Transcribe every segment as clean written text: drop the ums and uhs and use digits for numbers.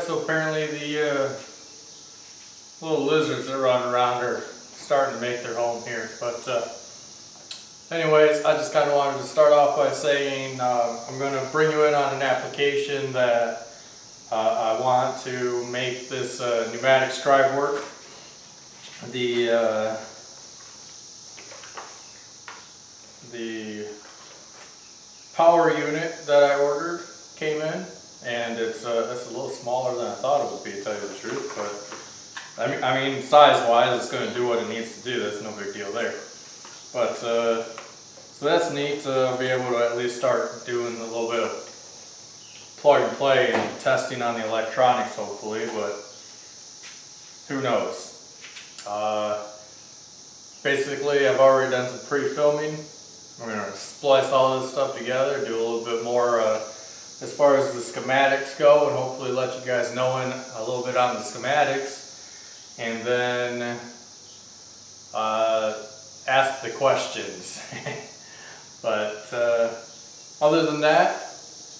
so apparently the little lizards that run around are starting to make their home here. But anyways, I just kind of wanted to start off by saying I'm going to bring you in on an application that I want to make this pneumatic scribe work. The power unit that I ordered came in, and it's a little smaller than I thought it would be, to tell you the truth. But I mean size-wise, it's going to do what it needs to do. That's no big deal there. But so that's neat to be able to at least start doing a little bit of plug and play and testing on the electronics, hopefully. But who knows? Basically, I've already done some pre-filming. We're going to splice all this stuff together, do a little bit more as far as the schematics go, and hopefully let you guys know in a little bit on the schematics, and then ask the questions. But other than that,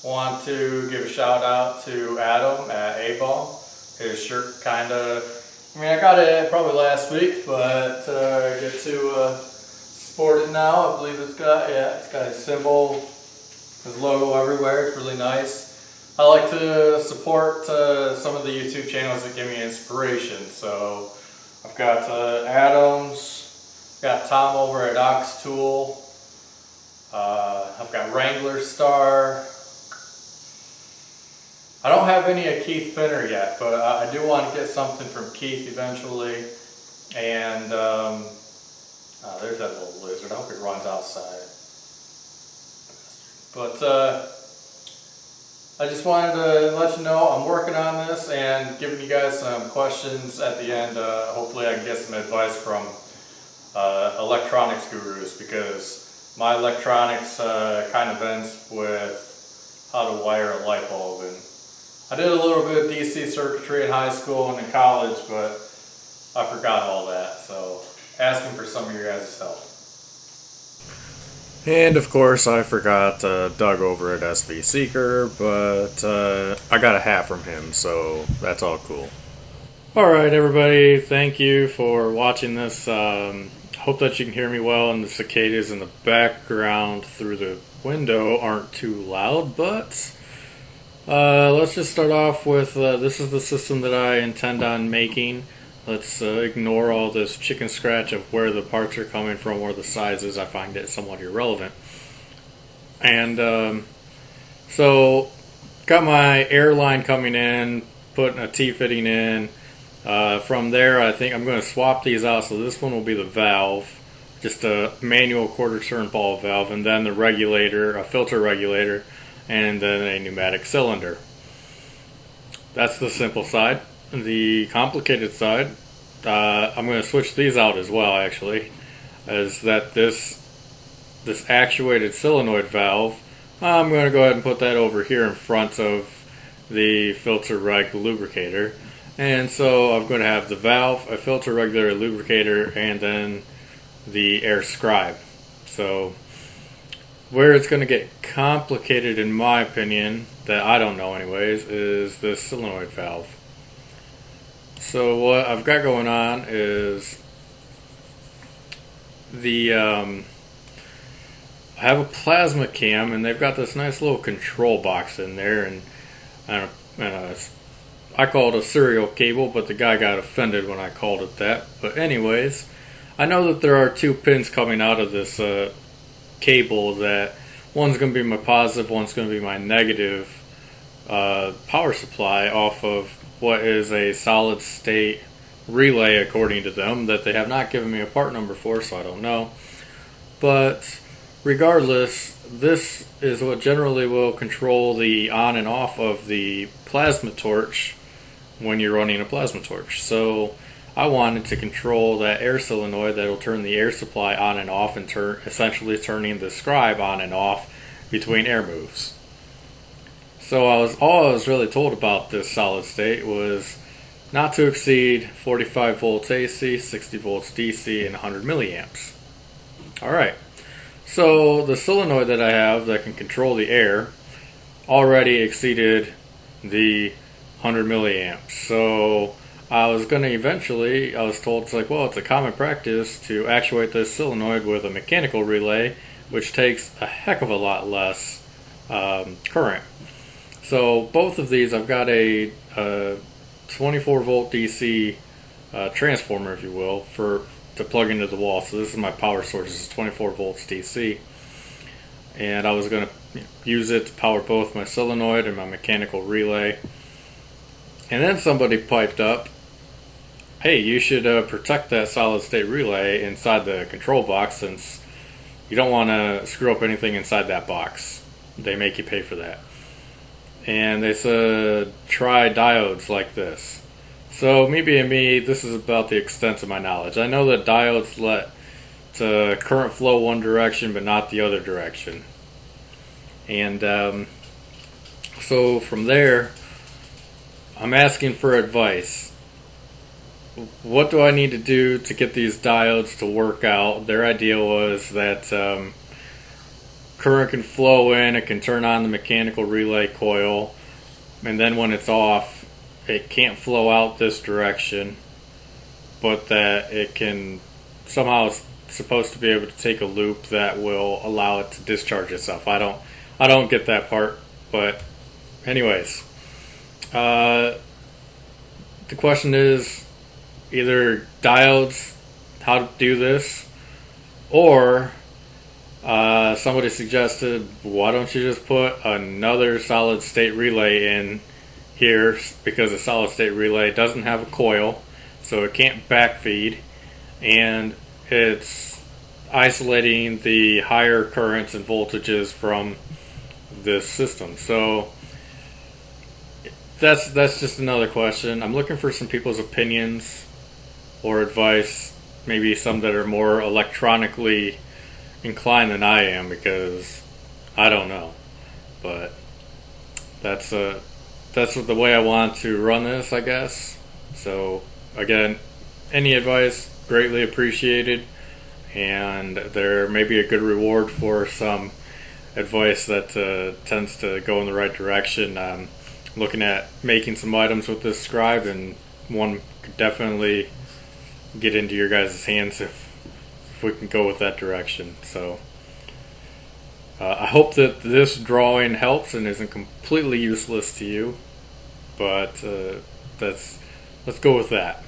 I want to give a shout out to Adam at A-Ball. His shirt kind of, I mean, I got it probably last week, but I get to sport it now. I believe it's got his symbol, his logo everywhere. It's really nice. I like to support some of the YouTube channels that give me inspiration. So I've got Adams, got Tom over at Ox Tool. I've got Wrangler Star. I don't have any of Keith Finner yet, but I do want to get something from Keith eventually. And there's that little lizard. I hope it runs outside. But I just wanted to let you know I'm working on this and giving you guys some questions at the end. Hopefully I can get some advice from electronics gurus, because my electronics kind of ends with how to wire a light bulb. And I did a little bit of DC circuitry in high school and in college, but I forgot all that. So asking for some of your guys' help. And of course, I forgot Doug over at SV Seeker, but I got a hat from him, so that's all cool. Alright, everybody, thank you for watching this. Hope that you can hear me well, and the cicadas in the background through the window aren't too loud, but let's just start off with this is the system that I intend on making. Let's ignore all this chicken scratch of where the parts are coming from or the sizes. I find it somewhat irrelevant. And so, got my air line coming in, putting a T-fitting in. From there, I think I'm going to swap these out. So this one will be the valve, just a manual quarter-turn ball valve, and then the regulator, a filter regulator, and then a pneumatic cylinder. That's the simple side. The complicated side, I'm going to switch these out as well, actually, is that this actuated solenoid valve, I'm going to go ahead and put that over here in front of the filter reg lubricator. And so I'm going to have the valve, a filter regulator, lubricator, and then the air scribe. So where it's going to get complicated, in my opinion, that I don't know anyways, is this solenoid valve. So what I've got going on is I have a PlasmaCam, and they've got this nice little control box in there, and I call it a serial cable, but the guy got offended when I called it that. But anyways, I know that there are two pins coming out of this cable, that one's going to be my positive, one's going to be my negative power supply off of what is a solid state relay, according to them, that they have not given me a part number for, so I don't know. But regardless, this is what generally will control the on and off of the plasma torch when you're running a plasma torch. So I wanted to control that air solenoid that will turn the air supply on and off, and essentially turning the scribe on and off between air moves. So all I was really told about this solid state was not to exceed 45 volts AC, 60 volts DC, and 100 milliamps. Alright, so the solenoid that I have that can control the air already exceeded the 100 milliamps. So I was going to eventually, I was told, it's like, well, it's a common practice to actuate this solenoid with a mechanical relay, which takes a heck of a lot less current. So both of these, I've got a 24 volt DC transformer, if you will, to plug into the wall. So this is my power source. This is 24 volts DC, and I was going to use it to power both my solenoid and my mechanical relay. And then somebody piped up, hey, you should protect that solid state relay inside the control box, since you don't want to screw up anything inside that box. They make you pay for that. And they said, try diodes like this. So me being me, this is about the extent of my knowledge. I know that diodes let the current flow one direction but not the other direction. And so from there, I'm asking for advice. What do I need to do to get these diodes to work out? Their idea was that current can flow in, it can turn on the mechanical relay coil, and then when it's off, it can't flow out this direction, but that it can somehow, it's supposed to be able to take a loop that will allow it to discharge itself. I don't get that part, but anyways, the question is either diodes, how to do this, or somebody suggested, why don't you just put another solid state relay in here, because a solid state relay doesn't have a coil, so it can't backfeed, and it's isolating the higher currents and voltages from this system. So that's just another question. I'm looking for some people's opinions or advice, maybe some that are more electronically inclined than I am, because I don't know. But that's the way I want to run this, I guess. So again, any advice, greatly appreciated, and there may be a good reward for some advice that tends to go in the right direction. I'm looking at making some items with this Scribe, and one could definitely get into your guys' hands if we can go with that direction. So I hope that this drawing helps and isn't completely useless to you, but let's go with that.